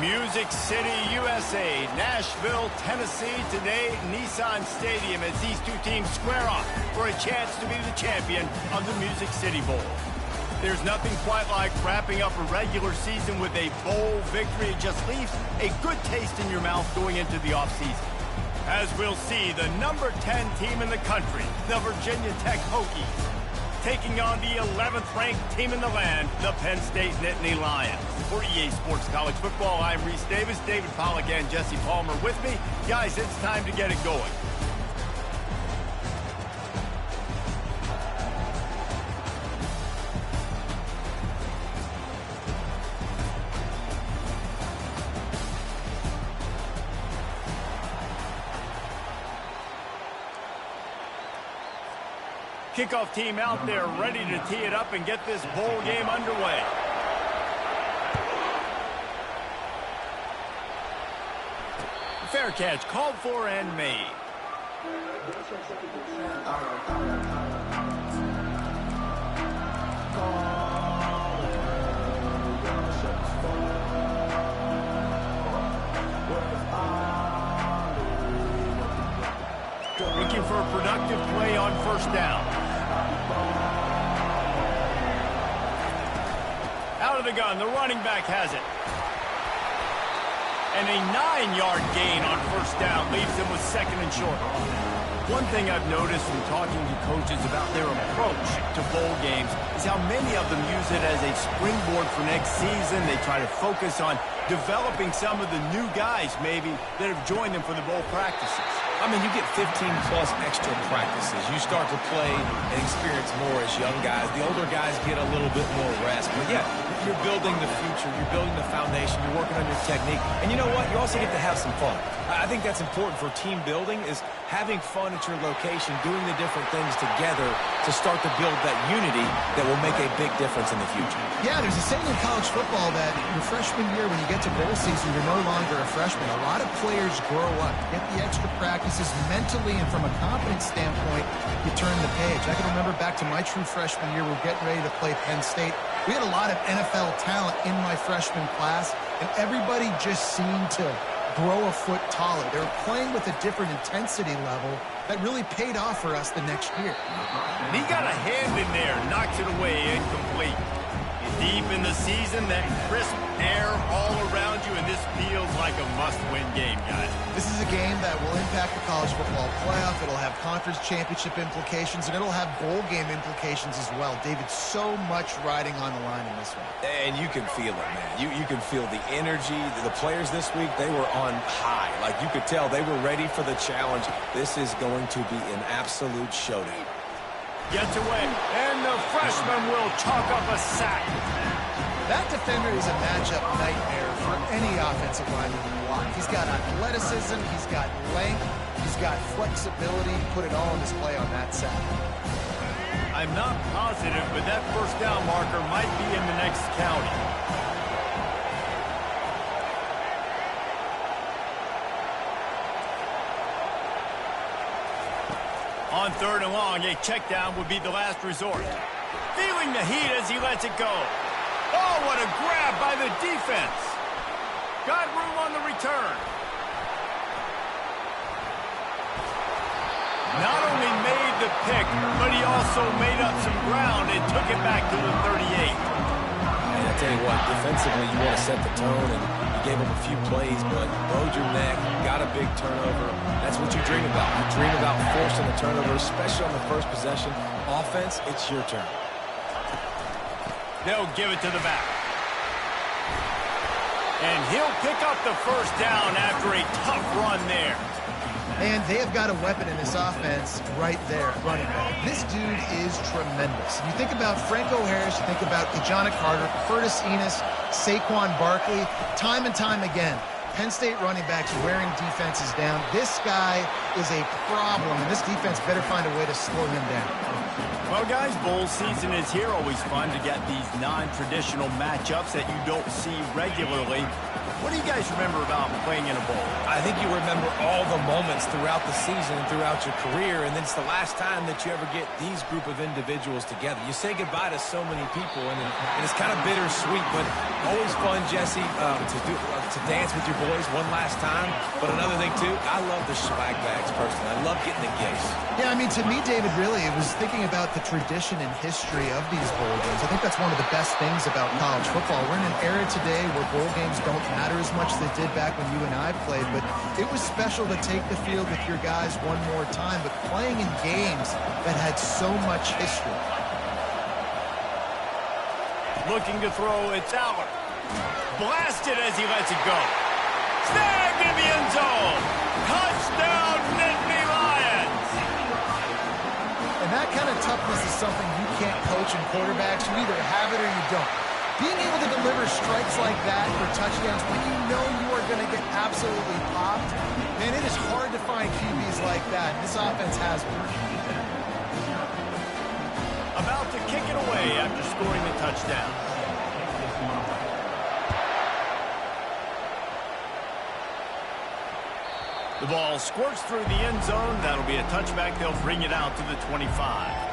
Music City, USA, Nashville, Tennessee, today Nissan Stadium as these two teams square off for a chance to be the champion of the Music City Bowl. There's nothing quite like wrapping up a regular season with a bowl victory. It just leaves a good taste in your mouth going into the offseason. As we'll see, the number 10 team in the country, the Virginia Tech Hokies, taking on the 11th ranked team in the land, the Penn State Nittany Lions. For EA Sports College Football, I'm Reese Davis, David Pollack and Jesse Palmer with me. Guys, it's time to get it going. Kickoff team out there ready to tee it up and get this bowl game underway. Fair catch called for and made. Looking for a productive play on first down. Out of the gun, the running back has it. And a 9-yard gain on first down leaves them with second and short. One thing I've noticed from talking to coaches about their approach to bowl games is how many of them use it as a springboard for next season. They try to focus on developing some of the new guys, maybe, that have joined them for the bowl practices. I mean, you get 15-plus extra practices. You start to play and experience more as young guys. The older guys get a little bit more rest. But, yeah, you're building the future. You're building the foundation. You're working on your technique. And you know what? You also get to have some fun. I think that's important for team building is having fun at your location, doing the different things together to start to build that unity that will make a big difference in the future. Yeah, there's a saying in college football that your freshman year, when you get to bowl season, you're no longer a freshman. A lot of players grow up, get the extra practices mentally, and from a confidence standpoint, you turn the page. I can remember back to my true freshman year, we're getting ready to play Penn State. We had a lot of NFL talent in my freshman class, and everybody just seemed to grow a foot taller. They were playing with a different intensity level that really paid off for us the next year. And he got a hand in there, knocks it away, incomplete. Deep in the season, that crisp air all around you, and this feels like a must-win game, guys. This is a game that will impact the college football playoff. It'll have conference championship implications, and it'll have bowl game implications as well. David, so much riding on the line in this one. And you can feel it, man. You can feel the energy. The players this week, they were on high. Like, you could tell they were ready for the challenge. This is going to be an absolute showdown. Gets away, and the freshman will chalk up a sack. That defender is a matchup nightmare for any offensive lineman to block. He's got athleticism, he's got length, he's got flexibility. Put it all on display on that sack. I'm not positive, but that first down marker might be in the next county. On third and long, a check down would be the last resort. Feeling the heat as he lets it go. Oh, what a grab by the defense. Got room on the return. Not only made the pick, but he also made up some ground and took it back to the 38. And I tell you what, defensively, you want to set the tone, and you gave him a few plays, but bowed your neck, got a big turnover. That's what you dream about. You dream about forcing a turnover, especially on the first possession. Offense, it's your turn. They'll give it to the back. And he'll pick up the first down after a tough run there. And they have got a weapon in this offense right there, running back. This dude is tremendous. You think about Franco Harris, you think about Kajana Carter, Curtis Enos, Saquon Barkley, time and time again. Penn State running backs wearing defenses down. This guy is a problem, and this defense better find a way to slow him down. Well, guys, bowl season is here. Always fun to get these non-traditional matchups that you don't see regularly. What do you guys remember about playing in a bowl? I think you remember all the moments throughout the season and throughout your career, and it's the last time that you ever get these group of individuals together. You say goodbye to so many people, and it's kind of bittersweet, but always fun, Jesse, to dance with your boys one last time. But another thing, too, I love the swag bags, personally. I love getting the gifts. Yeah, I mean, to me, David, really, it was thinking about the tradition and history of these bowl games. I think that's one of the best things about college football. We're in an era today where bowl games don't matter as much as they did back when you and I played, but it was special to take the field with your guys one more time, but playing in games that had so much history. Looking to throw, it's Aller. Blasted as he lets it go. Snagged in the end zone. Touchdown, Nittany Lions. And that kind of toughness is something you can't coach in quarterbacks. You either have it or you don't. Being able to deliver strikes like that for touchdowns when you know you are going to get absolutely popped, man, it is hard to find QBs like that. This offense has one. About to kick it away after scoring the touchdown. The ball squirts through the end zone. That'll be a touchback. They'll bring it out to the 25.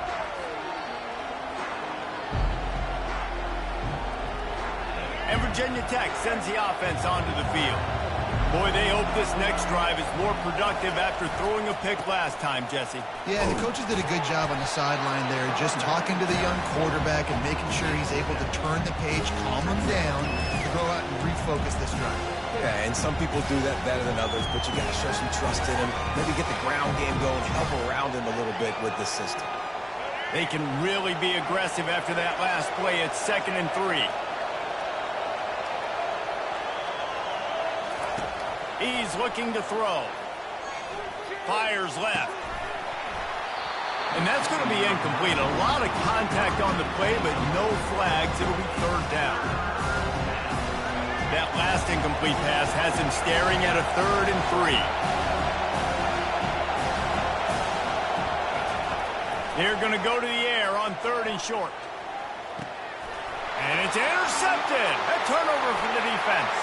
And Virginia Tech sends the offense onto the field. Boy, they hope this next drive is more productive after throwing a pick last time, Jesse. Yeah, the coaches did a good job on the sideline there, just talking to the young quarterback and making sure he's able to turn the page, calm him down, to go out and refocus this drive. Yeah, and some people do that better than others, but you got to show some trust in him. Maybe get the ground game going, help around him a little bit with this system. They can really be aggressive after that last play. It's 2nd and 3. He's looking to throw. Fires left. And that's going to be incomplete. A lot of contact on the play, but no flags. It'll be 3rd down. That last incomplete pass has him staring at a 3rd and 3. They're going to go to the air on 3rd and short. And it's intercepted. A turnover for the defense.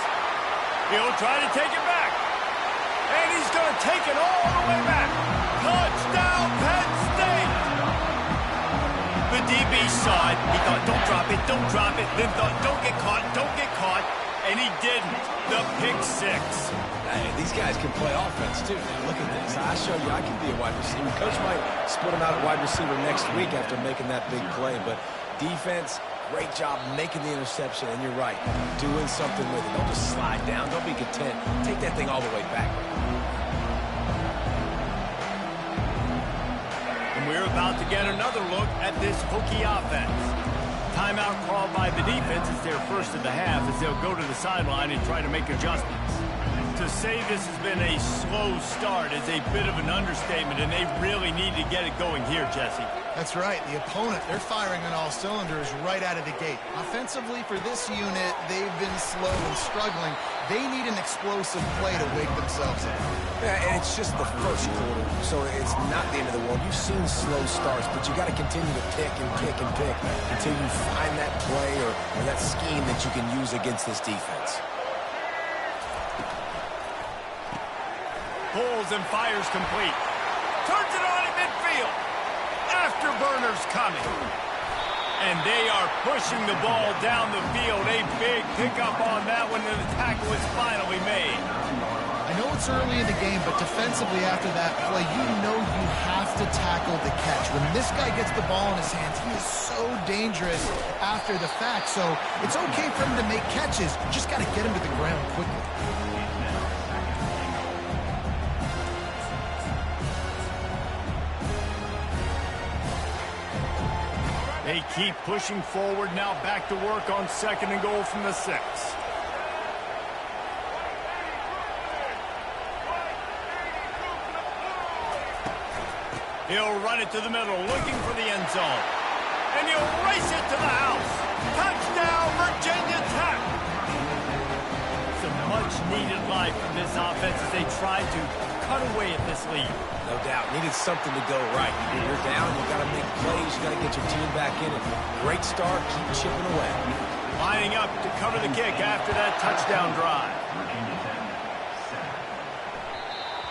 He'll try to take it back. And he's going to take it all the way back. Touchdown, Penn State. The DB saw it. He thought, don't drop it, don't drop it. Then thought, don't get caught, don't get caught. And he didn't. The pick 6. Hey, these guys can play offense, too. Now, look at this. I show you I can be a wide receiver. Coach might split him out at wide receiver next week after making that big play. But defense, great job making the interception. And you're right, doing something with it. Don't just slide down. Don't be content. Take that thing all the way back. And we're about to get another look at this Hokie offense. Timeout called by the defense. It's their first of the half as they'll go to the sideline and try to make adjustments. To say this has been a slow start is a bit of an understatement, and they really need to get it going here, Jesse. That's right. The opponent, they're firing on all cylinders right out of the gate. Offensively, for this unit, they've been slow and struggling. They need an explosive play to wake themselves up. Yeah, and it's just the first quarter, so it's not the end of the world. You've seen slow starts, but you got to continue to pick and pick and pick until you find that play or that scheme that you can use against this defense. Pulls and fires complete. Turns it on at midfield. Afterburners coming. And they are pushing the ball down the field. A big pickup on that one, and the tackle is finally made. I know it's early in the game, but defensively after that play, you know you have to tackle the catch. When this guy gets the ball in his hands, he is so dangerous after the fact. So it's okay for him to make catches. You just got to get him to the ground quickly. They keep pushing forward, now back to work on 2nd and goal from the 6. He'll run it to the middle, looking for the end zone. And he'll race it to the house. Touchdown, Virginia Tech! Some much-needed life from this offense as they try to cut away at this lead. No doubt. Needed something to go right. You're down. You got to make plays. You got to get your team back in it. Great start. Keep chipping away. Lining up to cover the kick after that touchdown drive.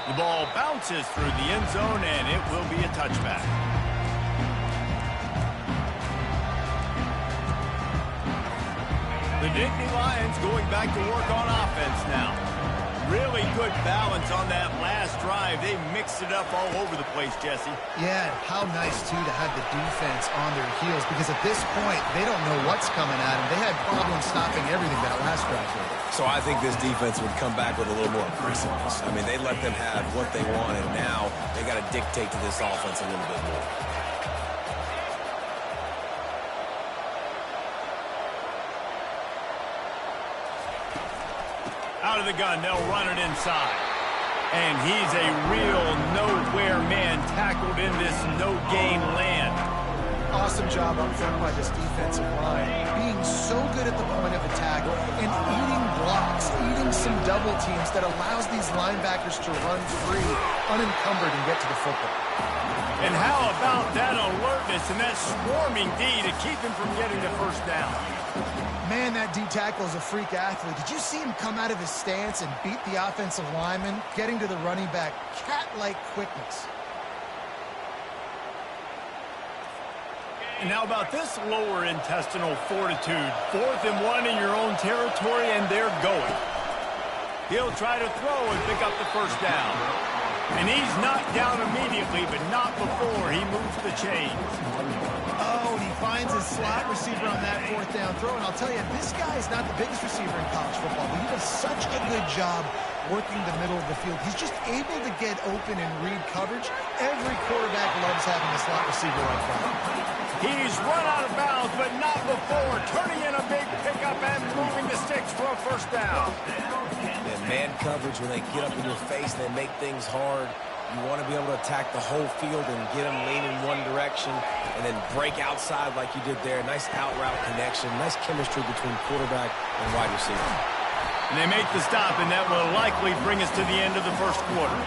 The ball bounces through the end zone, and it will be a touchback. The Nittany Lions going back to work on offense now. Really good balance on that last drive. They mixed it up all over the place, Jesse. Yeah, how nice, too, to have the defense on their heels, because at this point, they don't know what's coming at them. They had problems stopping everything that last drive. So I think this defense would come back with a little more aggressiveness. I mean, they let them have what they want, and now they got to dictate to this offense a little bit more. Out of the gun, they'll run it inside. And he's a real nowhere man tackled in this no-gain land. Awesome job up front by this defensive line. Being so good at the point of attack and eating blocks, eating some double teams that allows these linebackers to run free, unencumbered, and get to the football. And how about that alertness and that swarming D to keep him from getting the first down? Man, that D-tackle is a freak athlete. Did you see him come out of his stance and beat the offensive lineman, getting to the running back? Cat-like quickness. And how about this lower intestinal fortitude? 4th and 1 in your own territory, and they're going. He'll try to throw and pick up the first down. And he's knocked down immediately, but not before he moves the chains. Oh, and he finds his slot receiver on that 4th down throw. And I'll tell you, this guy is not the biggest receiver in college football, but he does such a good job working the middle of the field. He's just able to get open and read coverage. Every quarterback loves having a slot receiver like that. He's run out of bounds, but not before. Turning in a big pickup and moving the sticks for a first down. And man coverage, when they get up in your face, they make things hard. You want to be able to attack the whole field and get them leaning one direction and then break outside like you did there. Nice out route connection, nice chemistry between quarterback and wide receiver. And they make the stop, and that will likely bring us to the end of the first quarter.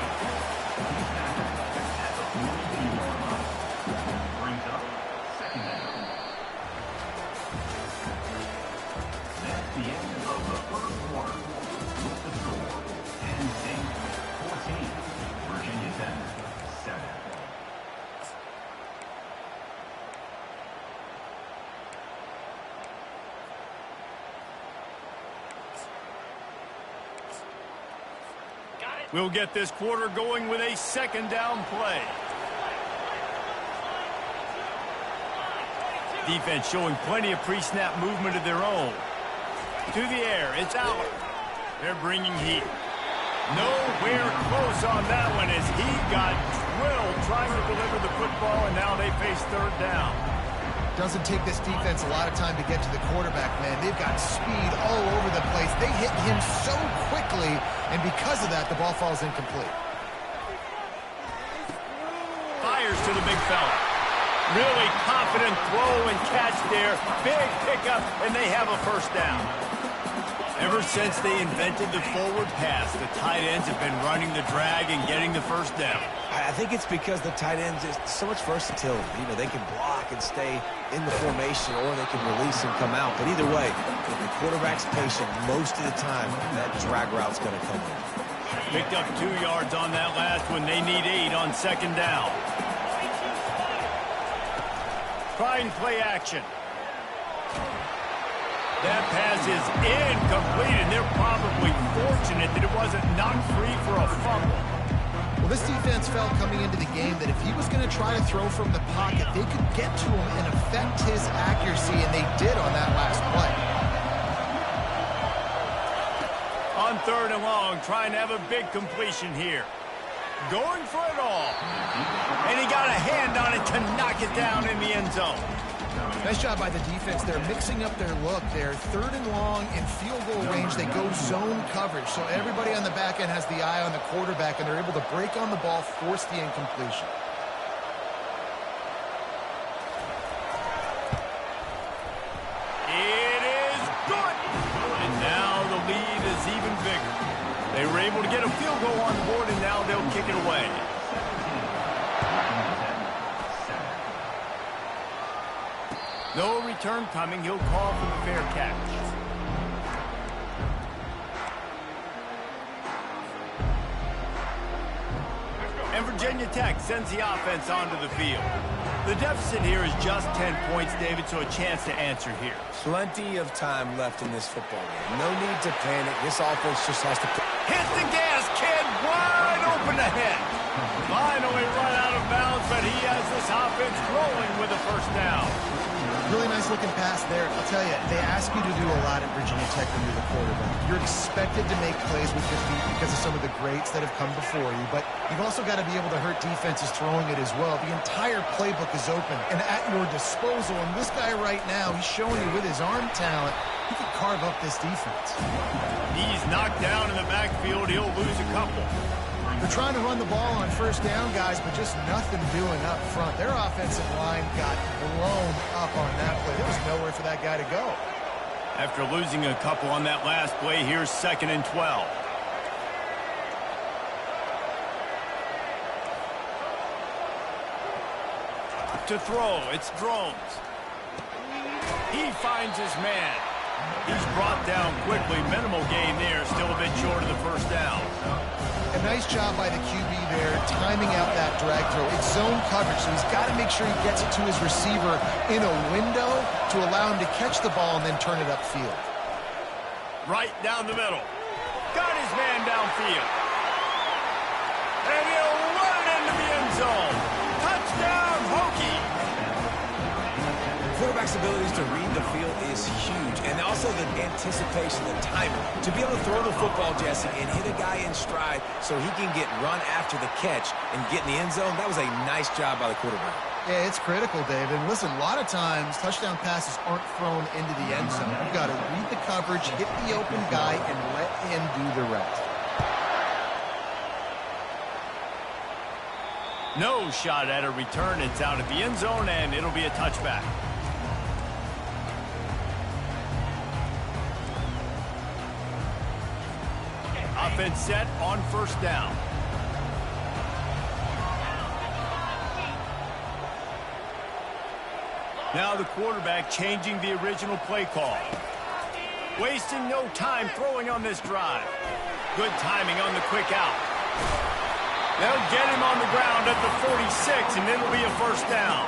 We'll get this quarter going with a second down play. Defense showing plenty of pre-snap movement of their own. To the air, it's Aller. They're bringing heat. Nowhere close on that one as he got drilled trying to deliver the football, and now they face third down. Doesn't take this defense a lot of time to get to the quarterback, man. They've got speed all over the place. They hit him so quickly, and because of that, the ball falls incomplete. Fires to the big fella. Really confident throw and catch there. Big pickup, and they have a first down. Ever since they invented the forward pass, the tight ends have been running the drag and getting the first down. I think it's because the tight ends is so much versatility. You know, they can block and stay in the formation, or they can release and come out. But either way, if the quarterback's patient most of the time, that drag route's going to come in. Picked up 2 yards on that last one. They need 8 on second down. Try and play action. That pass is incomplete, and they're probably fortunate that it wasn't knocked free for a fumble. Well, this defense felt coming into the game that if he was going to try to throw from the pocket, they could get to him and affect his accuracy, and they did on that last play. On third and long, trying to have a big completion here. Going for it all. And he got a hand on it to knock it down in the end zone. Nice job by the defense. They're mixing up their look. They're third and long in field goal range. They go zone coverage. So everybody on the back end has the eye on the quarterback, and they're able to break on the ball, force the incompletion. It is good. And now the lead is even bigger. They were able to get a field goal on the board, and now they'll kick it away. No return coming. He'll call for the fair catch. and Virginia Tech sends the offense onto the field. The deficit here is just 10 points, David, so a chance to answer here. Plenty of time left in this football game. No need to panic. This offense just has to... Hit the gas, kid! Wide open ahead. Finally run out of bounds, but he has this offense rolling with a first down. Really nice looking pass there. I'll tell you, they ask you to do a lot at Virginia Tech when you're the quarterback. You're expected to make plays with your feet because of some of the greats that have come before you, but you've also got to be able to hurt defenses throwing it as well. The entire playbook is open and at your disposal, and this guy right now, he's showing you with his arm talent, he can carve up this defense. He's knocked down in the backfield. He'll lose a couple. They're trying to run the ball on first down, guys, but just nothing doing up front. Their offensive line got blown up on that play. There was nowhere for that guy to go. After losing a couple on that last play, here's 2nd and 12. To throw, it's Drones. He finds his man. He's brought down quickly. Minimal gain there, still a bit short of the first down. A nice job by the QB there, timing out that drag throw. It's zone coverage, so he's got to make sure he gets it to his receiver in a window to allow him to catch the ball and then turn it upfield. Right down the middle. Got his man downfield. And he'll run it into the end zone. Touchdown, Hokie! Quarterback's abilities to read the field is huge, and also the anticipation, the timing. To be able to throw the football, Jesse, and hit a guy in stride so he can get run after the catch and get in the end zone, that was a nice job by the quarterback. Yeah, it's critical, Dave. And listen, a lot of times touchdown passes aren't thrown into the end zone. You've got to read the coverage, hit the open guy, and let him do the rest. No shot at a return. It's out at the end zone, and it'll be a touchback. Offense set on first down. Now the quarterback changing the original play call. Wasting no time throwing on this drive. Good timing on the quick out. They'll get him on the ground at the 46, and it'll be a first down.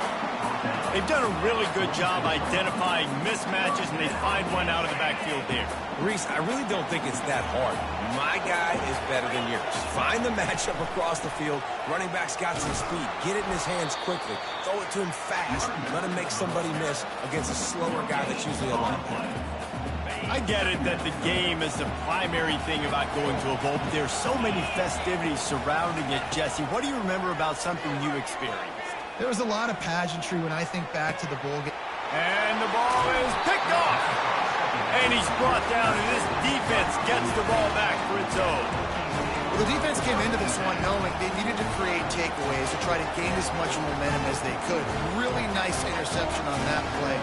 They've done a really good job identifying mismatches, and they find one out of the backfield there. Reese, I really don't think it's that hard. My guy is better than yours. Find the matchup across the field. Running back's got some speed. Get it in his hands quickly. Throw it to him fast. Let him make somebody miss against a slower guy that's usually a linebacker. I get it that the game is the primary thing about going to a bowl, but there's so many festivities surrounding it. Jesse, what do you remember about something you experienced? There was a lot of pageantry when I think back to the bowl game. And the ball is picked off. And he's brought down, and this defense gets the ball back for its own. Well, the defense came into this one knowing they needed to create takeaways to try to gain as much momentum as they could. Really nice interception on that play.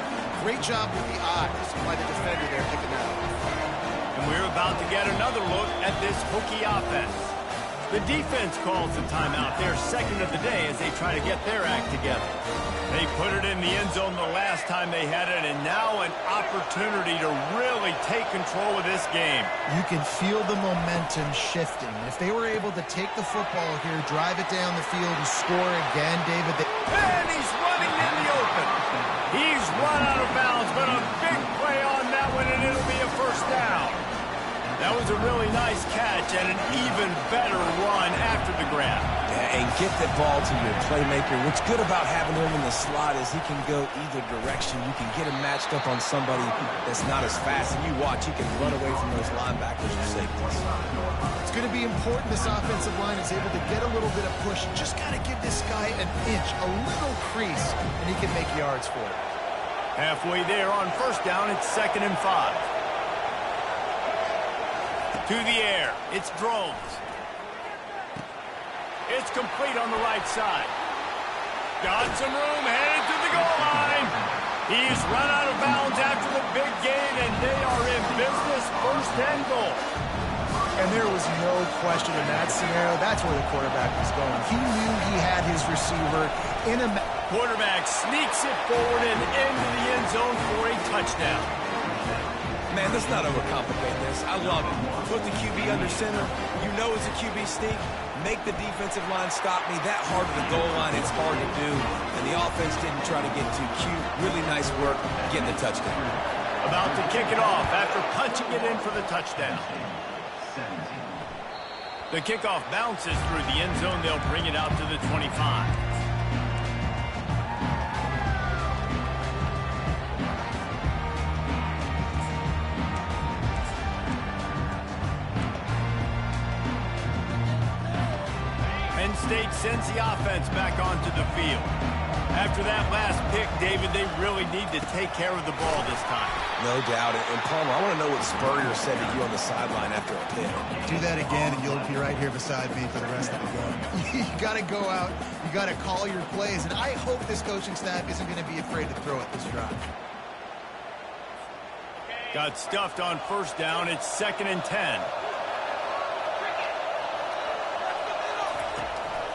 Great job with the eyes by the defender there picking that up. And we're about to get another look at this Hokie offense. The defense calls the timeout. They're second of the day as they try to get their act together. They put it in the end zone the last time they had it, and now an opportunity to really take control of this game. You can feel the momentum shifting. If they were able to take the football here, drive it down the field, and score again, David. And he's running in the open. He's run out of bounds, but a big play on that one, and it'll be a first down. That was a really nice catch and an even better run after the grab. Yeah, and get that ball to your playmaker. What's good about having him in the slot is he can go either direction. You can get him matched up on somebody that's not as fast, and you watch, he can run away from those linebackers or safeties. It's going to be important this offensive line is able to get a little bit of push. Just got to give this guy an inch, a little crease, and he can make yards for it. Halfway there on first down, it's 2nd and 5. To the air, it's Drones. It's complete on the right side. Got some room, headed to the goal line. He's run out of bounds after the big gain, and they are in business, 1st and goal. And there was no question in that scenario. That's where the quarterback was going. He knew he had his receiver in a... Quarterback sneaks it forward and into the end zone for a touchdown. Man, let's not overcomplicate this. I love it. Put the QB under center. You know it's a QB sneak. Make the defensive line stop me. That hard of the goal line, it's hard to do. And the offense didn't try to get too cute. Really nice work getting the touchdown. About to kick it off after punching it in for the touchdown. The kickoff bounces through the end zone. They'll bring it out to the 25. Penn State sends the offense back onto the field. After that last pick, David, they really need to take care of the ball this time. No doubt. And Palmer, I want to know what Spurrier said to you on the sideline after a pick. Do that again, and you'll be right here beside me for the rest of the game. You got to go out. You got to call your plays. And I hope this coaching staff isn't going to be afraid to throw it this drive. Got stuffed on first down. It's 2nd and 10.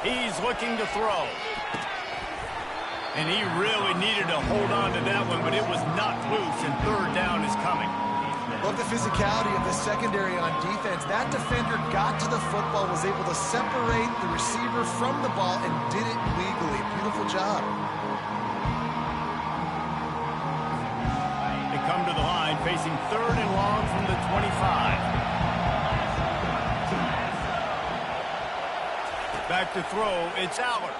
He's looking to throw. And he really needed to hold on to that one, but it was knocked loose, and 3rd down is coming. Love the physicality of the secondary on defense. That defender got to the football, was able to separate the receiver from the ball, and did it legally. Beautiful job. They come to the line, facing 3rd and long from the 25. Back to throw, it's Aller.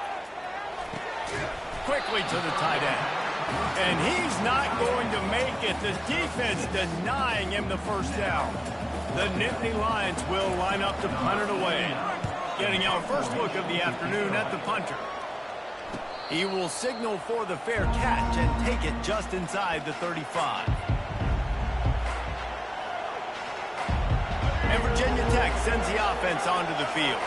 Quickly to the tight end. And he's not going to make it. The defense denying him the first down. The Nittany Lions will line up to punt it away. Getting our first look of the afternoon at the punter. He will signal for the fair catch and take it just inside the 35. And Virginia Tech sends the offense onto the field.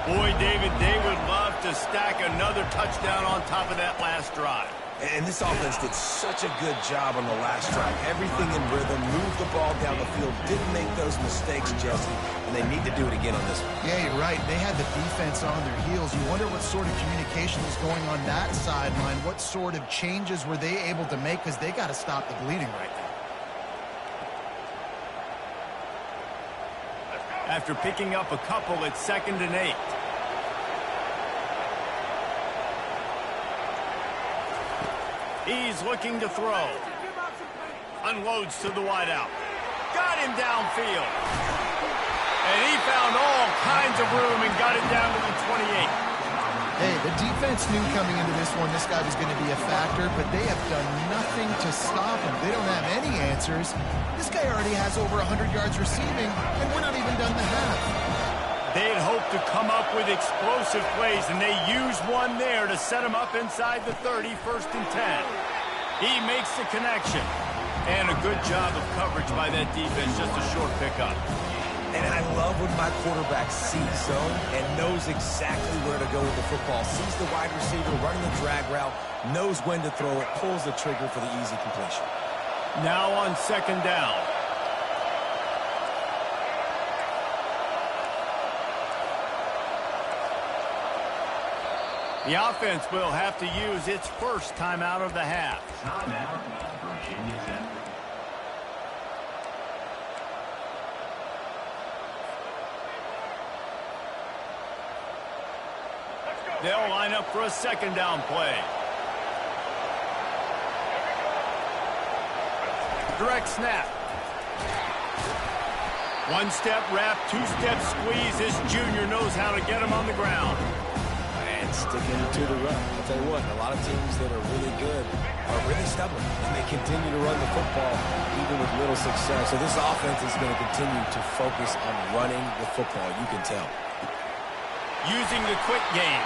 Boy, David, they would love to stack another touchdown on top of that last drive. And this offense did such a good job on the last drive. Everything in rhythm, moved the ball down the field, didn't make those mistakes, Jesse, and they need to do it again on this one. Yeah, you're right. They had the defense on their heels. You wonder what sort of communication was going on that sideline. What sort of changes were they able to make, because they got to stop the bleeding right now. After picking up a couple, it's 2nd and 8. He's looking to throw. Unloads to the wideout. Got him downfield. And he found all kinds of room and got it down to the 28. Hey, the defense knew coming into this one this guy was going to be a factor, but they have done nothing to stop him. They don't have any answers. This guy already has over 100 yards receiving, and we're not even done the half. They had hoped to come up with explosive plays, and they used one there to set him up inside the 30, 1st and 10. He makes the connection. And a good job of coverage by that defense, just a short pickup. And I love when my quarterback sees zone and knows exactly where to go with the football. Sees the wide receiver running the drag route, knows when to throw it, pulls the trigger for the easy completion. Now on 2nd down. The offense will have to use its first timeout of the half. They'll line up for a 2nd down play. Direct snap. 1-step wrap, 2-step squeeze. This junior knows how to get him on the ground. And sticking to the run. I'll tell you what, a lot of teams that are really good are really stubborn, and they continue to run the football even with little success. So this offense is going to continue to focus on running the football, you can tell. Using the quick game.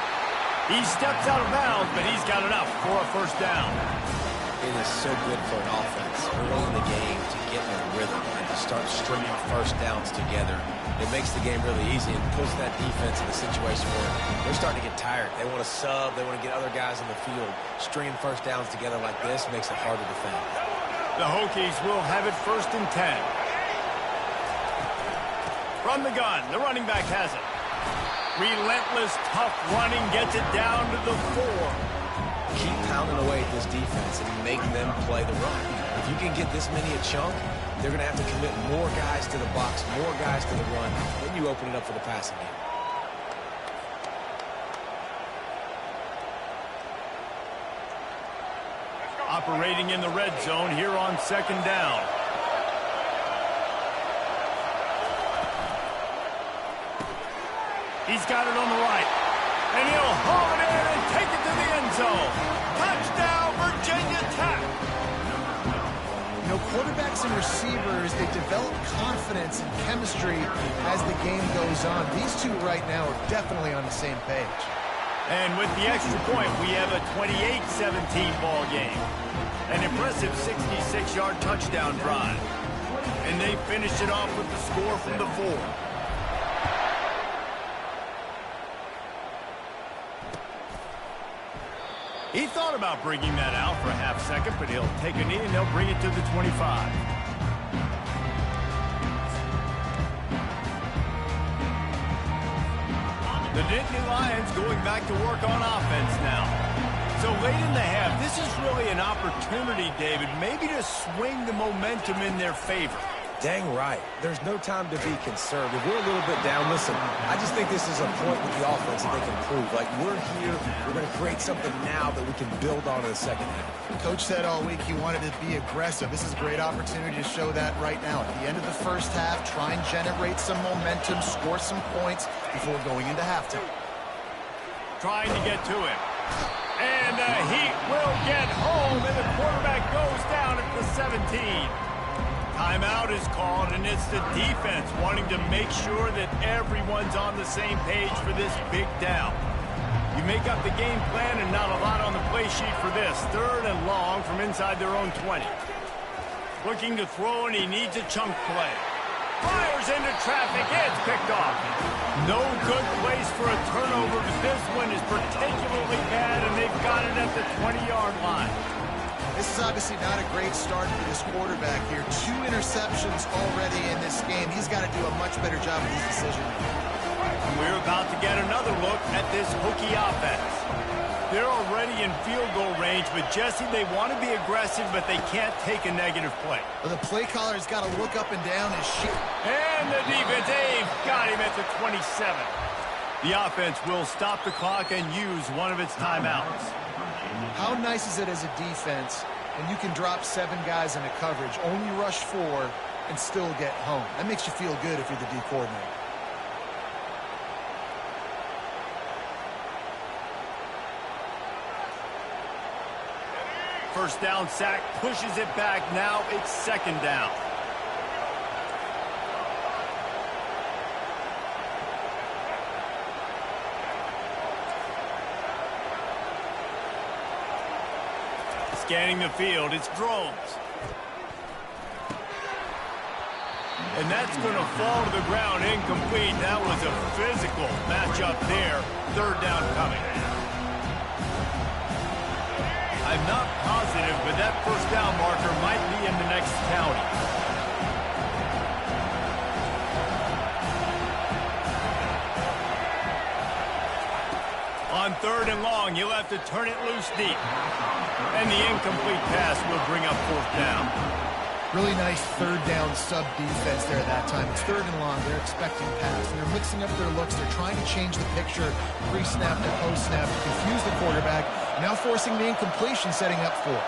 He steps out of bounds, but he's got enough for a 1st down. It is so good for an offense early in the game to get in a rhythm and to start stringing 1st downs together. It makes the game really easy and puts that defense in a situation where they're starting to get tired. They want to sub. They want to get other guys in the field. Stringing 1st downs together like this makes it hard to defend. The Hokies will have it 1st and 10. From the gun, the running back has it. Relentless, tough running, gets it down to the 4. Keep pounding away at this defense and make them play the run. If you can get this many a chunk, they're going to have to commit more guys to the box, more guys to the run. Then you open it up for the passing game. Operating in the red zone here on second down. He's got it on the right. And he'll haul it in and take it to the end zone. Touchdown, Virginia Tech. You know, quarterbacks and receivers, they develop confidence and chemistry as the game goes on. These two right now are definitely on the same page. And with the extra point, we have a 28-17 ball game. An impressive 66-yard touchdown drive. And they finished it off with the score from the 4. He thought about bringing that out for a half second, but he'll take a knee and they'll bring it to the 25. The Nittany Lions going back to work on offense now. So late in the half, this is really an opportunity, David, maybe to swing the momentum in their favor. Dang right. There's no time to be concerned. If we're a little bit down, listen, I just think this is a point with the offense that they can prove. Like, we're here, we're going to create something now that we can build on in the second half. Coach said all week he wanted to be aggressive. This is a great opportunity to show that right now. At the end of the first half, try and generate some momentum, score some points before going into halftime. Trying to get to him. And the Heat will get home, and the quarterback goes down at the 17. Timeout is called, and it's the defense wanting to make sure that everyone's on the same page for this big down. You make up the game plan and not a lot on the play sheet for this. 3rd and long from inside their own 20. Looking to throw, and he needs a chunk play. Fires into traffic. It's picked off. No good place for a turnover, but this one is particularly bad, and they've got it at the 20-yard line. This is obviously not a great start for this quarterback here. 2 interceptions already in this game. He's got to do a much better job with his decision. We're about to get another look at this Hokie offense. They're already in field goal range, but Jesse, they want to be aggressive, but they can't take a negative play. Well, the play caller's got to look up and down his sheet. And the defense, they've got him at the 27. The offense will stop the clock and use one of its timeouts. How nice is it as a defense, and you can drop 7 guys into coverage, only rush 4, and still get home? That makes you feel good if you're the D coordinator. First down sack, pushes it back. Now it's 2nd down. Scanning the field, it's drones. And that's going to fall to the ground, incomplete. That was a physical matchup there. 3rd down coming. I'm not positive, but that first down marker might be in the next county. On 3rd and long, you'll have to turn it loose deep. And the incomplete pass will bring up 4th down. Really nice 3rd down sub defense there that time. It's 3rd and long. They're expecting pass, and they're mixing up their looks. They're trying to change the picture pre-snap to post-snap to confuse the quarterback. Now forcing the incompletion, setting up 4th.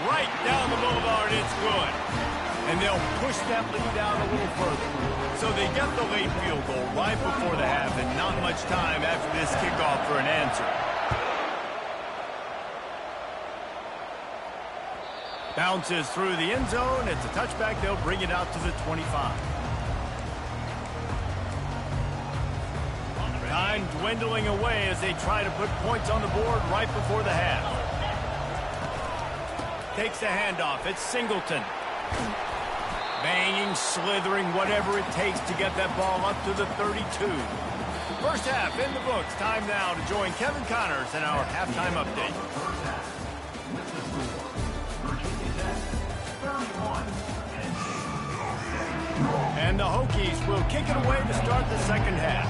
Right down the boulevard, it's good. And they'll push that lead out a little further. So they get the late field goal right before the half, and not much time after this kickoff for an answer. Bounces through the end zone. It's a touchback. They'll bring it out to the 25. Time dwindling away as they try to put points on the board right before the half. Takes the handoff. It's Singleton. Banging, slithering, whatever it takes to get that ball up to the 32. First half in the books. Time now to join Kevin Connors in our halftime update. And the Hokies will kick it away to start the second half.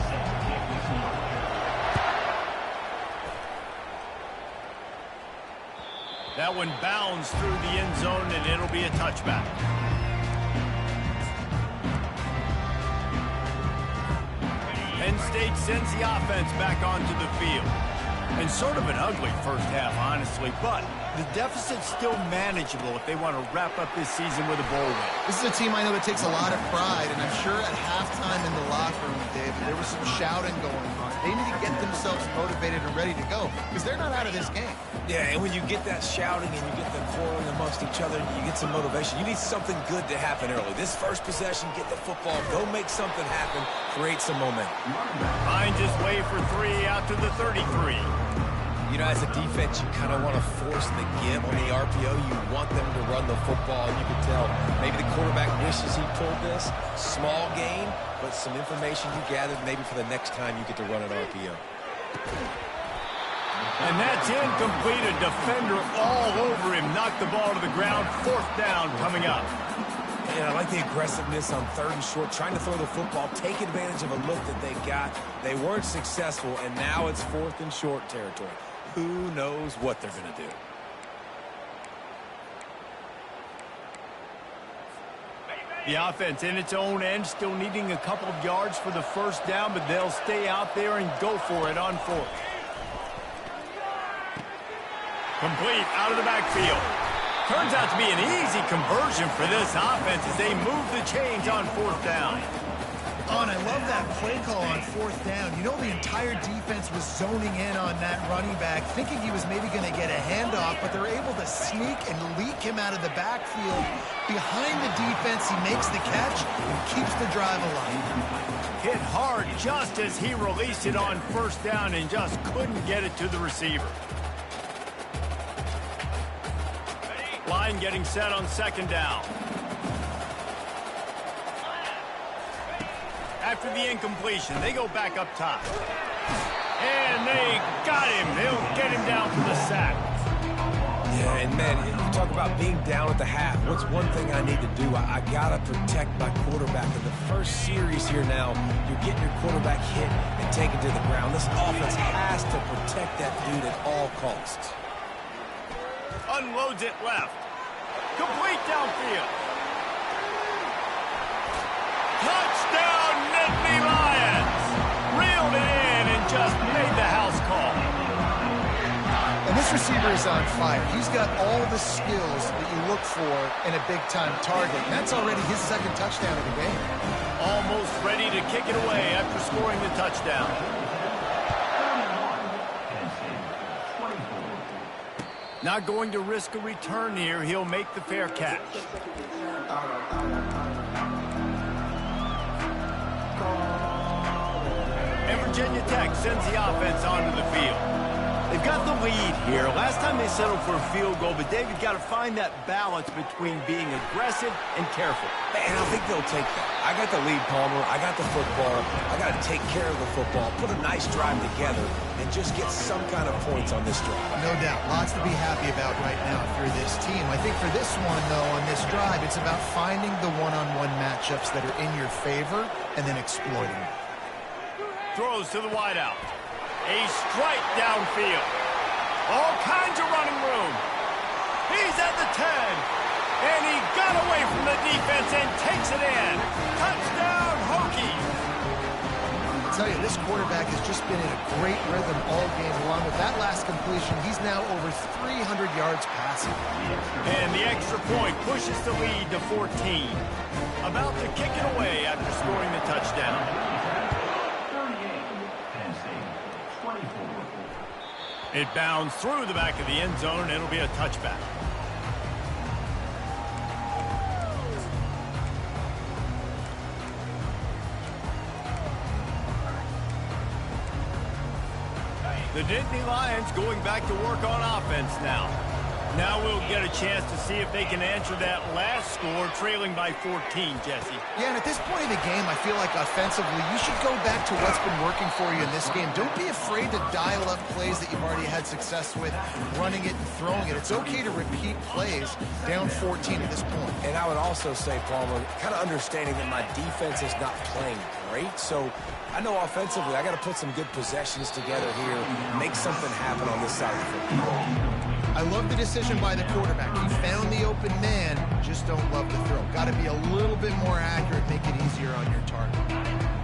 That one bounds through the end zone, and it'll be a touchback. Penn State sends the offense back onto the field. And sort of an ugly first half, honestly, but the deficit's still manageable if they want to wrap up this season with a bowl win. This is a team I know that takes a lot of pride, and I'm sure at halftime in the locker room, David, there was some shouting going on. They need to get themselves motivated and ready to go because they're not out of this game. Yeah, and when you get that shouting and you get the quarreling amongst each other, you get some motivation. You need something good to happen early. This first possession, get the football, go make something happen, create some momentum. Finds his way for 3 out to the 33. You know, as a defense, you kind of want to force the give on the RPO. You want them to run the football. You can tell maybe the quarterback wishes he pulled this. Small gain, but some information you gathered maybe for the next time you get to run an RPO. And that's incomplete. A defender all over him. Knocked the ball to the ground. 4th down coming up. And I like the aggressiveness on 3rd and short, trying to throw the football, take advantage of a look that they got. They weren't successful, and now it's 4th and short territory. Who knows what they're going to do? The offense in its own end, still needing a couple of yards for the first down, but they'll stay out there and go for it on 4th. Complete out of the backfield. Turns out to be an easy conversion for this offense as they move the chains on 4th down. Oh, and I love that play call on 4th down. You know, the entire defense was zoning in on that running back, thinking he was maybe going to get a handoff, but they're able to sneak and leak him out of the backfield. Behind the defense, he makes the catch and keeps the drive alive. Hit hard just as he released it on 1st down and just couldn't get it to the receiver. Line getting set on 2nd down. After the incompletion, they go back up top. And they got him. They'll get him down for the sack. Yeah, and man, you talk about being down at the half. What's one thing I need to do? I got to protect my quarterback. In the first series here now, you're getting your quarterback hit and taken to the ground. This offense has to protect that dude at all costs. Unloads it left. Complete downfield. Touchdown, Nittany Lions! Reeled it in and just made the house call. And this receiver is on fire. He's got all the skills that you look for in a big-time target. And that's already his 2nd touchdown of the game. Almost ready to kick it away after scoring the touchdown. Not going to risk a return here. He'll make the fair catch. And Virginia Tech sends the offense onto the field. They've got the lead here. Last time they settled for a field goal, but David got to find that balance between being aggressive and careful. And I think they'll take that. I got the lead, Palmer. I got the football. I got to take care of the football, put a nice drive together, and just get some kind of points on this drive. No doubt. Lots to be happy about right now if you're this team. I think for this one, though, on this drive, it's about finding the one-on-one matchups that are in your favor and then exploiting them. Throws to the wideout. A strike downfield. All kinds of running room. He's at the 10. And he got away from the defense and takes it in. Touchdown, Hokies. I tell you, this quarterback has just been in a great rhythm all game long. With that last completion, he's now over 300 yards passing. And the extra point pushes the lead to 14. About to kick it away after scoring the touchdown. It bounds through the back of the end zone. It'll be a touchback. The Nittany Lions going back to work on offense now. Now we'll get a chance to see if they can answer that last score, trailing by 14, Jesse. Yeah, and at this point in the game, I feel like offensively, you should go back to what's been working for you in this game. Don't be afraid to dial up plays that you've already had success with, running it and throwing it. It's okay to repeat plays down 14 at this point. And I would also say, Palmer, kind of understanding that my defense is not playing great, so I know offensively I got to put some good possessions together here, make something happen on this side of the football. I love the decision by the quarterback. He found the open man, just don't love the throw. Got to be a little bit more accurate, make it easier on your target.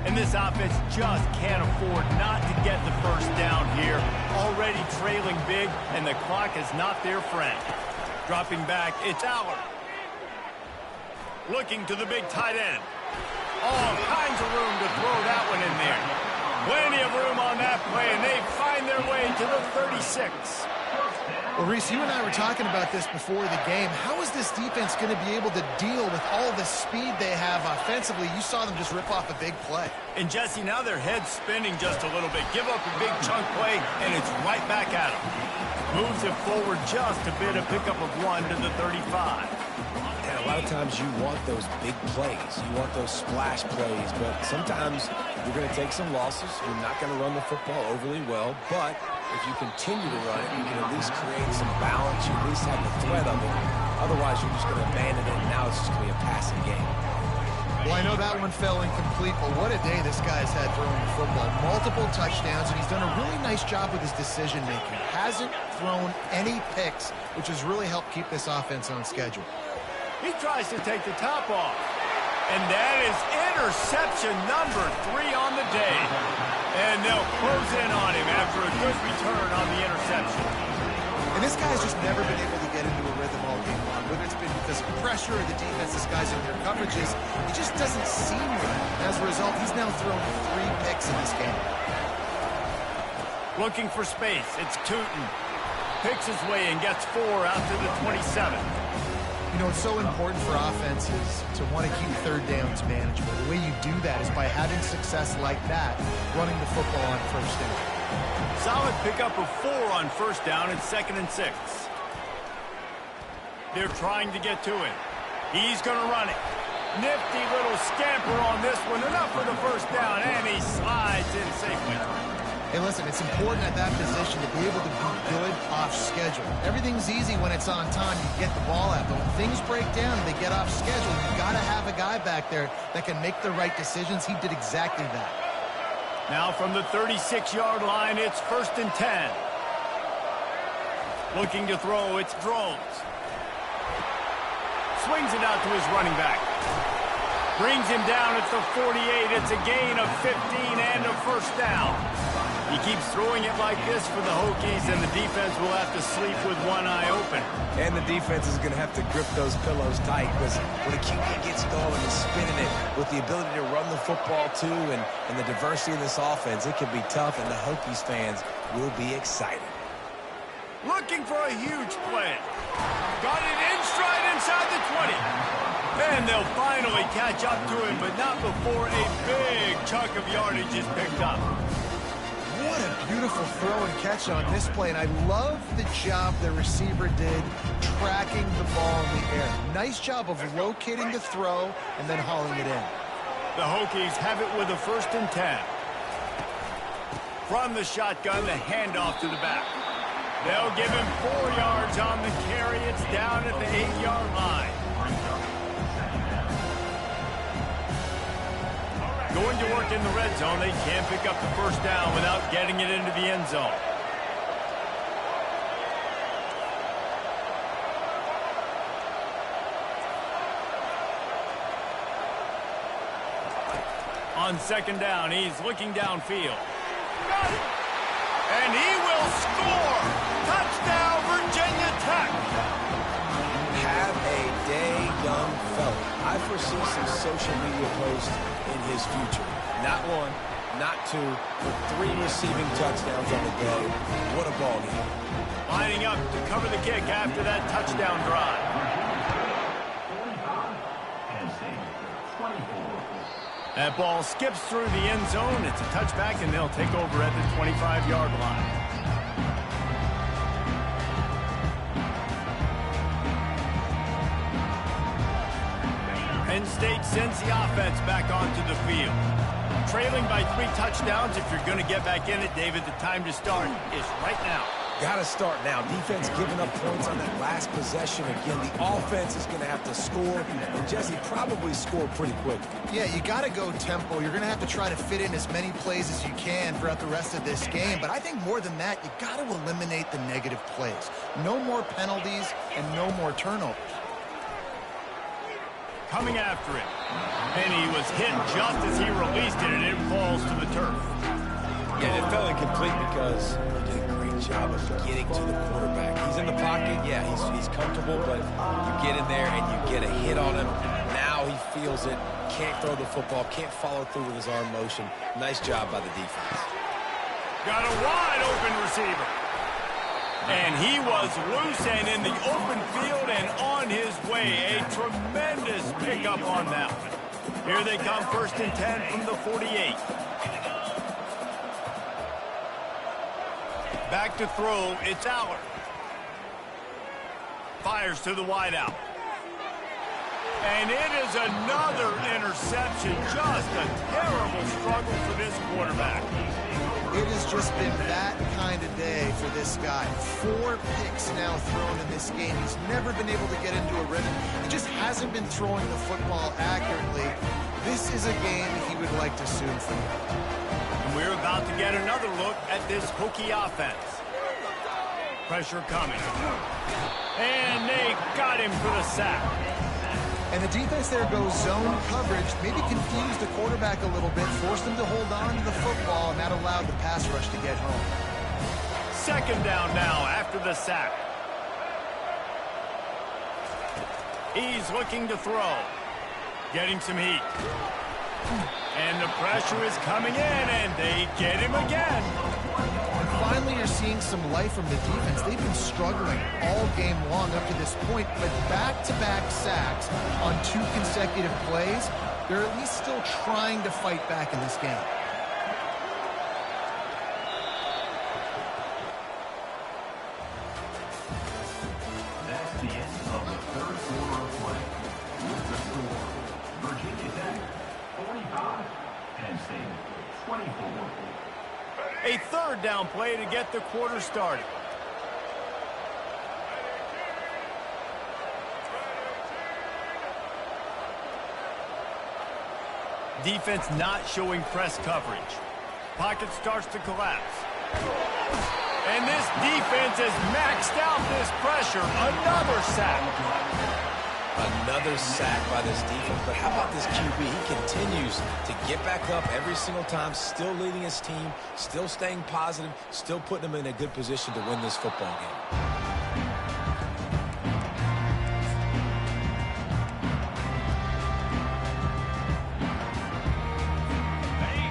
And this offense just can't afford not to get the first down here. Already trailing big, and the clock is not their friend. Dropping back, it's Aller. Looking to the big tight end. All kinds of room to throw that one in there. Plenty of room on that play, and they find their way to the 36. Well, Reese, you and I were talking about this before the game. How is this defense going to be able to deal with all the speed they have offensively? You saw them just rip off a big play. And, Jesse, now their head's spinning just a little bit. Give up a big chunk play, and it's right back at them. Moves it forward just a bit, a pickup of 1 to the 35. And a lot of times you want those big plays. You want those splash plays, but sometimes you're going to take some losses. You're not going to run the football overly well, but if you continue to run it, you can at least create some balance. You at least have the threat of it. Otherwise, you're just going to abandon it, and now it's just going to be a passing game. Well, I know that one fell incomplete, but what a day this guy's had throwing the football. Multiple touchdowns, and he's done a really nice job with his decision-making. Hasn't thrown any picks, which has really helped keep this offense on schedule. He tries to take the top off. And that is interception number 3 on the day. And they'll close in on him after a good return on the interception. And this guy's just never been able to get into a rhythm all game long. Whether it's been because of pressure or the defense's guys in their coverages, it just doesn't seem right. As a result, he's now thrown 3 picks in this game. Looking for space. It's Tootin. Picks his way and gets 4 out to the 27. You know, it's so important for offenses to want to keep third downs manageable. The way you do that is by having success like that, running the football on first down. Solid pickup of 4 on first down and 2nd and 6. They're trying to get to him. He's going to run it. Nifty little scamper on this one. Enough for the first down, and he slides in safely. Hey, listen, it's important at that position to be able to be good off schedule. Everything's easy when it's on time. You get the ball out. But when things break down and they get off schedule, you've got to have a guy back there that can make the right decisions. He did exactly that. Now from the 36-yard line, it's 1st and 10. Looking to throw, it's Drones. Swings it out to his running back. Brings him down at the 48. It's a gain of 15 and a first down. He keeps throwing it like this for the Hokies, and the defense will have to sleep with one eye open. And the defense is going to have to grip those pillows tight, because when a QB gets going and is spinning it with the ability to run the football too, and the diversity in this offense, it can be tough, and the Hokies fans will be excited. Looking for a huge play. Got it in stride inside the 20. And they'll finally catch up to him, but not before a big chunk of yardage is picked up. What a beautiful throw and catch on this play, and I love the job the receiver did tracking the ball in the air. Nice job of locating the throw and then hauling it in. The Hokies have it with a 1st and 10. From the shotgun, the handoff to the back. They'll give him 4 yards on the carry. It's down at the 8-yard line. Going to work in the red zone. They can't pick up the first down without getting it into the end zone. On 2nd down, he's looking downfield. Got it! And he will score! Touchdown, Virginia Tech! Have a day, young fella. I foresee some social media posts in his future. Not 1, not 2, but 3 receiving touchdowns on the day. What a ball game. Lining up to cover the kick after that touchdown drive. That ball skips through the end zone. It's a touchback, and they'll take over at the 25-yard line. Penn State sends the offense back onto the field. Trailing by 3 touchdowns. If you're going to get back in it, David, the time to start is right now. Got to start now. Defense giving up points on that last possession. Again, the offense is going to have to score, and Jesse probably score pretty quick. Yeah, you got to go tempo. You're going to have to try to fit in as many plays as you can throughout the rest of this game. But I think more than that, you got to eliminate the negative plays. No more penalties and no more turnovers. Coming after it. And he was hit just as he released it, and it falls to the turf. Yeah, it fell incomplete because he did a great job of getting to the quarterback. He's in the pocket. Yeah, he's comfortable, but you get in there and you get a hit on him. Now he feels it. Can't throw the football. Can't follow through with his arm motion. Nice job by the defense. Got a wide open receiver. And he was loose and in the open field and on his way. A tremendous pickup on that one. Here they come, 1st and 10 from the 48. Back to throw, it's Aller. Fires to the wideout. And it is another interception. Just a terrible struggle for this quarterback. It has just been that kind of day for this guy. 4 picks now thrown in this game. He's never been able to get into a rhythm. He just hasn't been throwing the football accurately. This is a game he would like to soon forget. And we're about to get another look at this Hokie offense. Pressure coming. And they got him for the sack. And the defense there goes zone coverage, maybe confused the quarterback a little bit, forced him to hold on to the football, and that allowed the pass rush to get home. 2nd down now after the sack. He's looking to throw. Getting some heat. And the pressure is coming in, and they get him again. And finally, you're seeing some life from the defense. They've been struggling all game long up to this point, but back-to-back sacks on 2 consecutive plays, they're at least still trying to fight back in this game. That's the end of the 3rd quarter of play. With the score, Virginia Tech 45, Penn State 24. A 3rd down play to get the quarter started. Defense not showing press coverage. Pocket starts to collapse. And this defense has maxed out this pressure. Another sack. Another sack by this defense. But how about this QB? He continues to get back up every single time, still leading his team, still staying positive, still putting them in a good position to win this football game.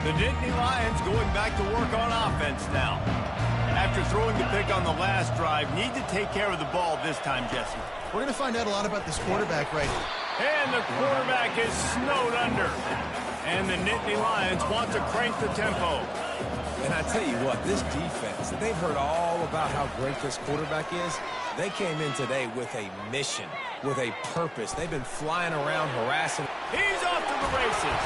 The Nittany Lions going back to work on offense now. After throwing the pick on the last drive, need to take care of the ball this time, Jesse. We're going to find out a lot about this quarterback right here. And the quarterback is snowed under. And the Nittany Lions want to crank the tempo. And I tell you what, this defense, they've heard all about how great this quarterback is. They came in today with a mission, with a purpose. They've been flying around, harassing. He's off to the races.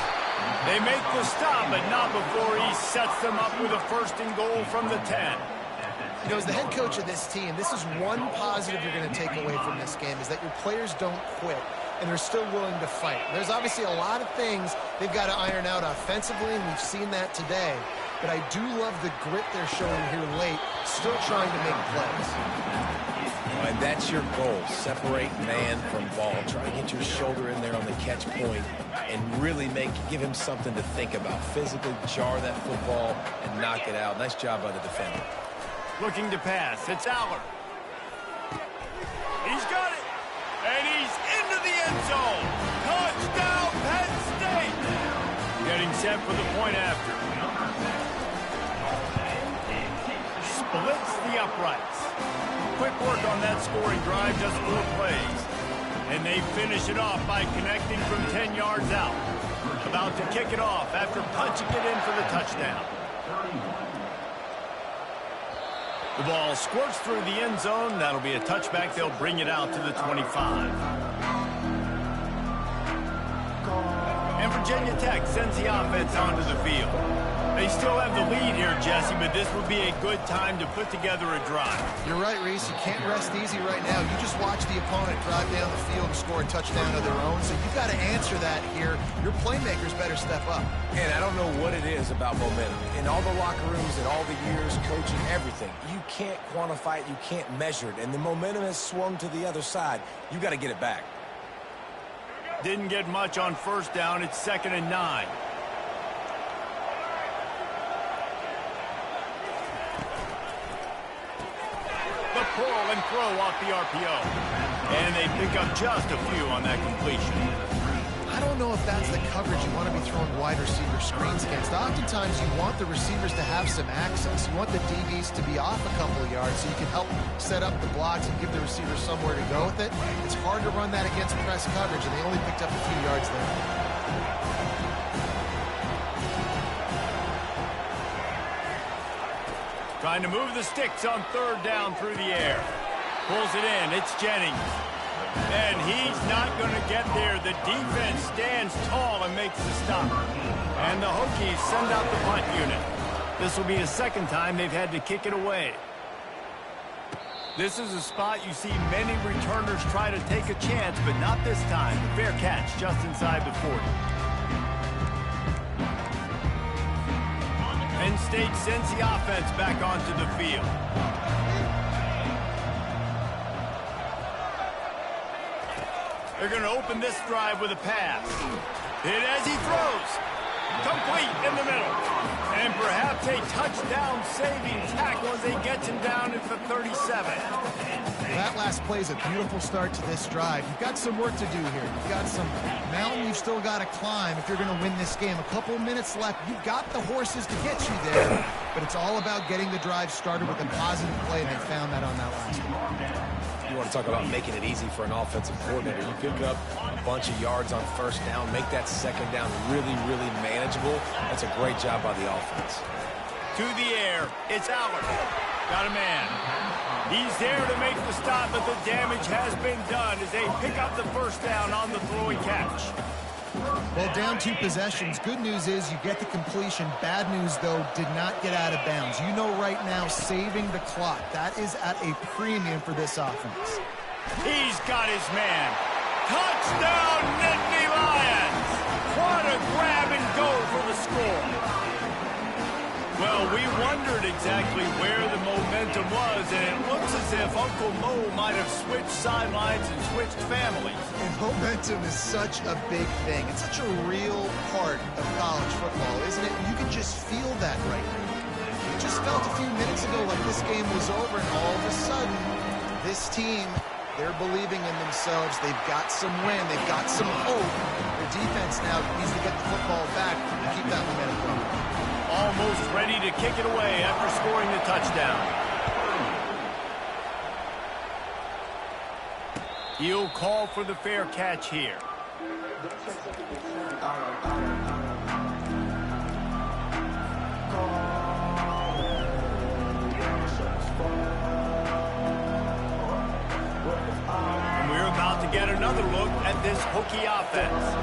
They make the stop, but not before he sets them up with a 1st and goal from the 10. You know, as the head coach of this team, this is one positive you're going to take away from this game, is that your players don't quit, and they're still willing to fight. There's obviously a lot of things they've got to iron out offensively, and we've seen that today. But I do love the grit they're showing here late, still trying to make plays. And that's your goal. Separate man from ball. Try to get your shoulder in there on the catch point and really give him something to think about. Physically jar that football and knock it out. Nice job by the defender. Looking to pass. It's Aller. He's got it. And he's into the end zone. Touchdown, Penn State. Getting set for the point after. Splits the uprights. Quick work on that scoring drive, just 4 plays. And they finish it off by connecting from 10 yards out. About to kick it off after punching it in for the touchdown. The ball squirts through the end zone. That'll be a touchback. They'll bring it out to the 25. And Virginia Tech sends the offense onto the field. They still have the lead here, Jesse, but this would be a good time to put together a drive. You're right, Reese. You can't rest easy right now. You just watch the opponent drive down the field and score a touchdown of their own, so you've got to answer that here. Your playmakers better step up. And I don't know what it is about momentum. In all the locker rooms and all the years, coaching, everything, you can't quantify it, you can't measure it, and the momentum has swung to the other side. You got to get it back. Didn't get much on first down. It's 2nd and 9. The pull and throw off the RPO. And they pick up just a few on that completion. I don't know if that's the coverage you want to be throwing wide receiver screens against. Oftentimes, you want the receivers to have some access. You want the DBs to be off a couple of yards so you can help set up the blocks and give the receivers somewhere to go with it. It's hard to run that against press coverage, and they only picked up a few yards there. Trying to move the sticks on 3rd down through the air. Pulls it in. It's Jennings. And he's not going to get there. The defense stands tall and makes the stop. And the Hokies send out the punt unit. This will be the 2nd time they've had to kick it away. This is a spot you see many returners try to take a chance, but not this time. The fair catch just inside the 40. Penn State sends the offense back onto the field. They're going to open this drive with a pass. Hit as he throws. Complete in the middle. And perhaps a touchdown-saving tackle as they get him down at the 37. That last play is a beautiful start to this drive. You've got some work to do here. You've got some mountain you've still got to climb if you're going to win this game. A couple of minutes left. You've got the horses to get you there. But it's all about getting the drive started with a positive play, and they found that on that last one. You want to talk about making it easy for an offensive coordinator. You pick up a bunch of yards on first down, make that 2nd down really, really manageable. That's a great job by the offense. To the air, it's Aller. Got a man. He's there to make the stop, but the damage has been done as they pick up the first down on the throwing catch. Well, down 2 possessions. Good news is you get the completion. Bad news, though, did not get out of bounds. You know right now, saving the clock. That is at a premium for this offense. He's got his man. Touchdown, Nittany Lions! What a grab and go for the score. Well, we wondered exactly where the momentum was, and it looks as if Uncle Mo might have switched sidelines and switched families. And momentum is such a big thing. It's such a real part of college football, isn't it? You can just feel that right now. It just felt a few minutes ago like this game was over, and all of a sudden, this team, they're believing in themselves. They've got some win. They've got some hope. Their defense now needs to get the football back and keep that momentum going. Almost ready to kick it away after scoring the touchdown. He'll call for the fair catch here. And we're about to get another look at this Hokie offense.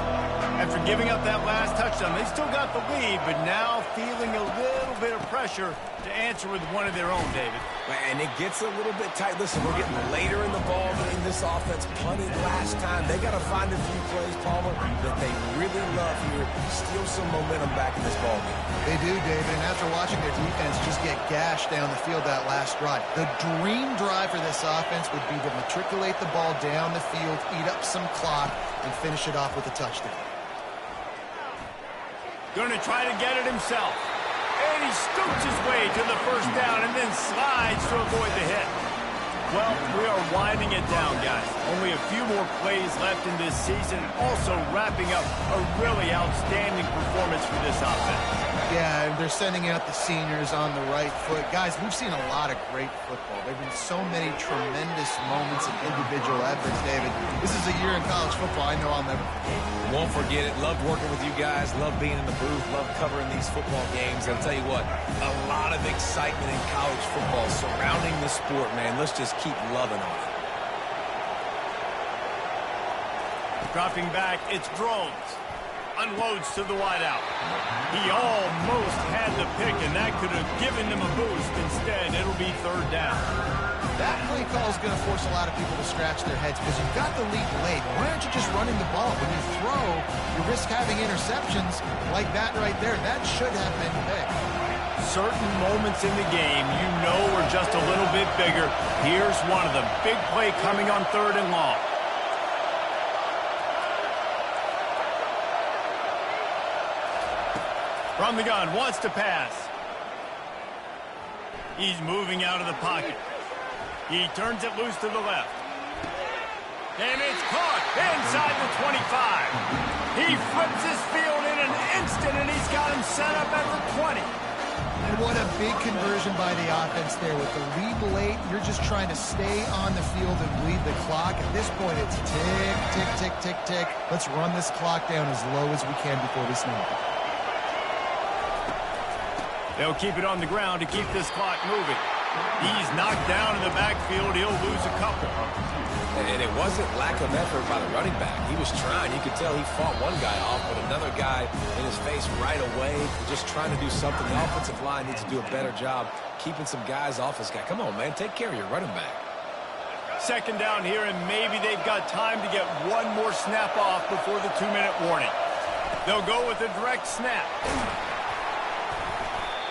After giving up that last touchdown, they still got the lead, but now feeling a little bit of pressure to answer with one of their own, David. And it gets a little bit tight. Listen, we're getting later in the ball game. This offense punted last time. They got to find a few plays, Palmer, that they really love here. Steal some momentum back in this ball game. They do, David, and after watching their defense just get gashed down the field that last drive, the dream drive for this offense would be to matriculate the ball down the field, eat up some clock, and finish it off with a touchdown. Going to try to get it himself. And he scoots his way to the first down and then slides to avoid the hit. Well, we are winding it down, guys. Only a few more plays left in this season. Also wrapping up a really outstanding performance for this offense. Yeah, and they're sending out the seniors on the right foot. Guys, we've seen a lot of great football. There have been so many tremendous moments of individual efforts, David. This is a year in college football I know I'll never forget. Won't forget it. Loved working with you guys. Loved being in the booth. Loved covering these football games. I'll tell you what, a lot of excitement in college football surrounding the sport, man. Let's just keep loving on it. Dropping back, it's Drones. unloads to the wideout. He almost had the pick, and that could have given them a boost. Instead, it'll be third down. That play call is going to force a lot of people to scratch their heads because you've got the lead late. Why aren't you just running the ball? When you throw, you risk having interceptions like that right there. That should have been big. Certain moments in the game you know are just a little bit bigger. Here's one of them. Big play coming on 3rd and long. From the gun, wants to pass. He's moving out of the pocket. He turns it loose to the left. And it's caught inside the 25. He flips his field in an instant, and he's got him set up at the 20. And what a big conversion by the offense there. With the lead late, you're just trying to stay on the field and bleed the clock. At this point, it's tick, tick, tick, tick, tick. Let's run this clock down as low as we can before we snap it. They'll keep it on the ground to keep this clock moving. He's knocked down in the backfield. He'll lose a couple. And it wasn't lack of effort by the running back. He was trying. You could tell he fought one guy off, but another guy in his face right away, just trying to do something. The offensive line needs to do a better job keeping some guys off this guy. Come on, man. Take care of your running back. Second down here, and maybe they've got time to get one more snap off before the 2-minute warning. They'll go with a direct snap.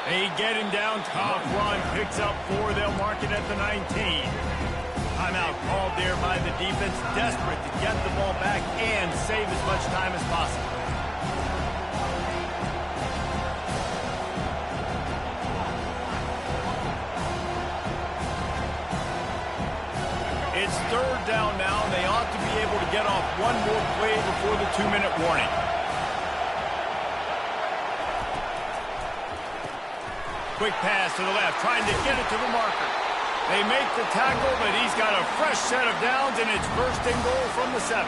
They get him down, top run, picks up 4. They'll mark it at the 19. Timeout called there by the defense, desperate to get the ball back and save as much time as possible. It's 3rd down now, and they ought to be able to get off one more play before the 2-minute warning. Quick pass to the left, trying to get it to the marker. They make the tackle, but he's got a fresh set of downs, and it's 1st and goal from the 7.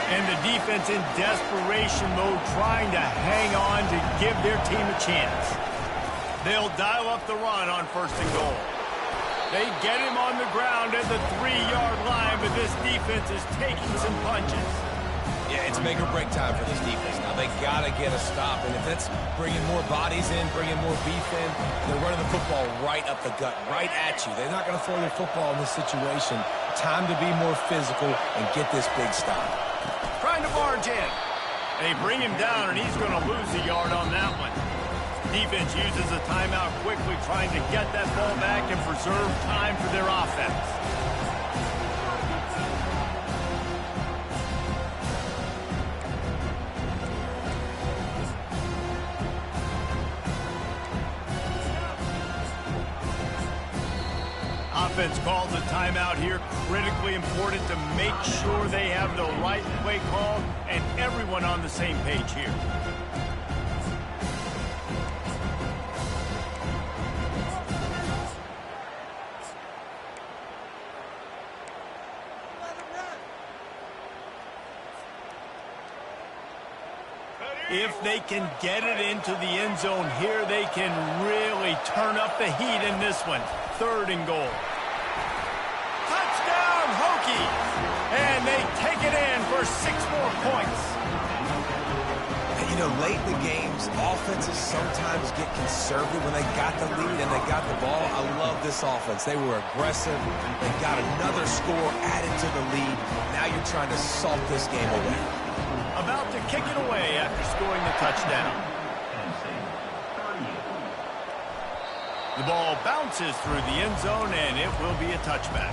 And the defense in desperation mode, trying to hang on to give their team a chance. They'll dial up the run on 1st and goal. They get him on the ground at the 3-yard line, but this defense is taking some punches. Yeah, it's make or break time for this defense. Now, they got to get a stop, and if that's bringing more bodies in, bringing more beef in, they're running the football right up the gut, right at you. They're not going to throw their football in this situation. Time to be more physical and get this big stop. Trying to barge in. They bring him down, and he's going to lose a yard on that one. Defense uses a timeout quickly, trying to get that ball back and preserve time for their offense. Offense calls a timeout here. Critically important to make sure they have the right play call and everyone on the same page here. If they can get it into the end zone here, they can really turn up the heat in this one. 3rd and goal. Touchdown, Hokies! And they take it in for 6 more points. And, you know, late in the games, offenses sometimes get conservative when they got the lead and they got the ball. I love this offense. They were aggressive. They got another score added to the lead. Now you're trying to salt this game away. About to kick it away after scoring the touchdown. The ball bounces through the end zone, and it will be a touchback.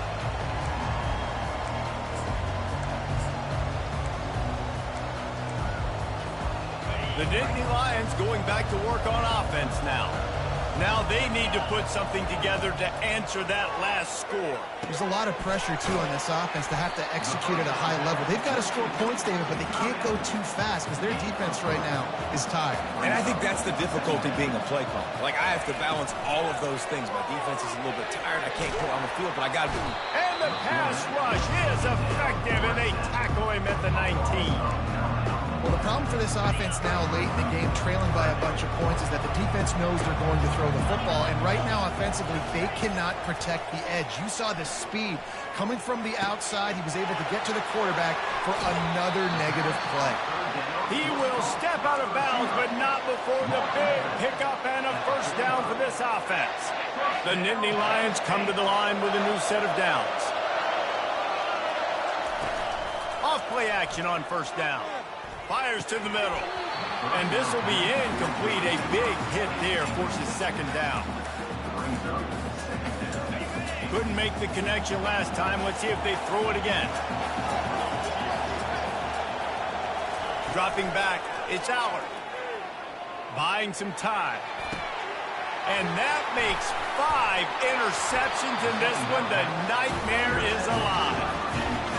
The Nittany Lions going back to work on offense now. Now they need to put something together to answer that last score. There's a lot of pressure, too, on this offense to have to execute at a high level. They've got to score points, David, but they can't go too fast because their defense right now is tired. And I think that's the difficulty being a play caller. Like, I have to balance all of those things. My defense is a little bit tired. I can't put on the field, but I got to do it. And the pass rush is effective, and they tackle him at the 19. Well, the problem for this offense now late in the game, trailing by a bunch of points, is that the defense knows they're going to throw the football. And right now, defensively, they cannot protect the edge. You saw the speed coming from the outside. He was able to get to the quarterback for another negative play. He will step out of bounds, but not before the big pickup and a first down for this offense. The Nittany Lions come to the line with a new set of downs. Off play action on first down. Fires to the middle. And this will be incomplete. A big hit there forces second down. Couldn't make the connection last time. Let's see if they throw it again. Dropping back, it's Allard. Buying some time. And that makes 5 interceptions in this one. The nightmare is alive.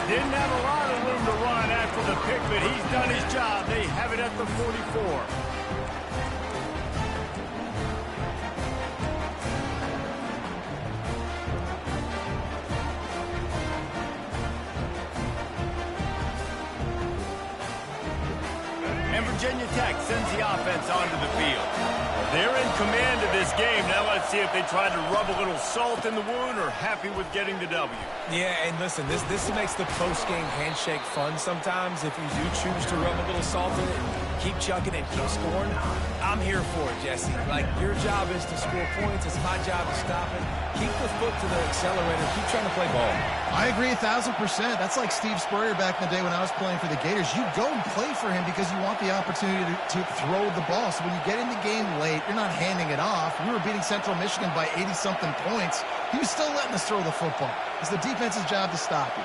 Didn't have a lot of room to run after the pick, but he's done his job. They have it at the 44. And Virginia Tech sends the offense onto the field. They're in command of this game. Now let's see if they try to rub a little salt in the wound or happy with getting the W. Yeah, and listen, this makes the post-game handshake fun sometimes. If you do choose to rub a little salt in it, keep chucking and keep scoring. I'm here for it, Jesse. Like, your job is to score points. It's my job to stop it. Keep the foot to the accelerator. Keep trying to play ball. I agree 1,000%. That's like Steve Spurrier back in the day when I was playing for the Gators. You go and play for him because you want the opportunity to throw the ball. So when you get in the game late, you're not handing it off. We were beating Central Michigan by 80-something points. He was still letting us throw the football. It's the defense's job to stop you.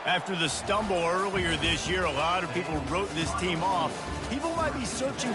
After the stumble earlier this year, a lot of people wrote this team off. People might be searching